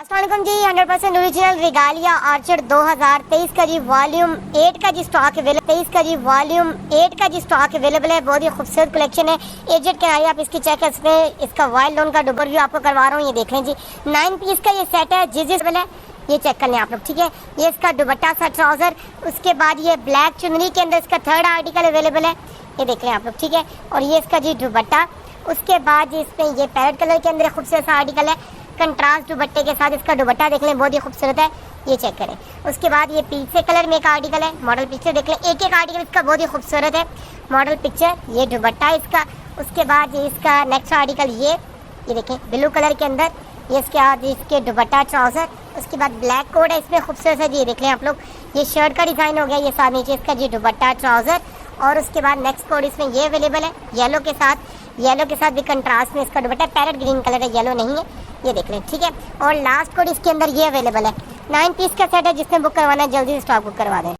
अस्सलाम वालेकुम जी। 100% original regalia orchard 2023 का जी वॉल्यूम 8 का जी स्टॉक अवेलेबल है। बहुत ही खूबसूरत कलेक्शन है। एजेड के आई आप इसकी चेक कर सकते हैं। इसका वाइल्ड लोन का डुबर व्यू आपको करवा रहा हूँ, ये देख लें जी। 9 पीस का ये सेट है, जिस है ये चेक कर लें आप लोग, ठीक है। ये इसका दुपट्टा सा ट्राउजर, उसके बाद ये ब्लैक चुनरी के अंदर इसका थर्ड आर्टिकल अवेलेबल है, ये देख लें आप लोग, ठीक है। और ये इसका जी दुपट्टा, उसके बाद इसमें ये पैरेट कलर के अंदर खूबसूरत सा आर्टिकल है कंट्रास्ट दुपट्टे के साथ। इसका दुपट्टा देख लें, बहुत ही खूबसूरत है, ये चेक करें। उसके बाद ये पीछे कलर में एक आर्टिकल है, मॉडल पिक्चर देख लें, एक एक आर्टिकल इसका बहुत ही खूबसूरत है। मॉडल पिक्चर, ये दुपट्टा इसका, उसके बाद ये इसका नेक्स्ट आर्टिकल ये देखें ब्लू कलर के अंदर, ये इसके बाद इसके दुपट्टा ट्राउजर, उसके बाद ब्लैक कोड है इसमें खूबसूरत है जी, ये देख लें आप लोग। ये शर्ट का डिज़ाइन हो गया, ये साथ नीचे इसका जी दुपट्टा ट्राउजर, और उसके बाद नेक्स्ट कोड इसमें ये अवेलेबल है येलो के साथ भी कंट्रास्ट में इसका दुपट्टा, पैरेट ग्रीन कलर है, येलो नहीं है, ये देख लें, ठीक है। और लास्ट कोड इसके अंदर ये अवेलेबल है। 9 पीस का सेट है, जिसने बुक करवाना है जल्दी से स्टॉक बुक करवा दें।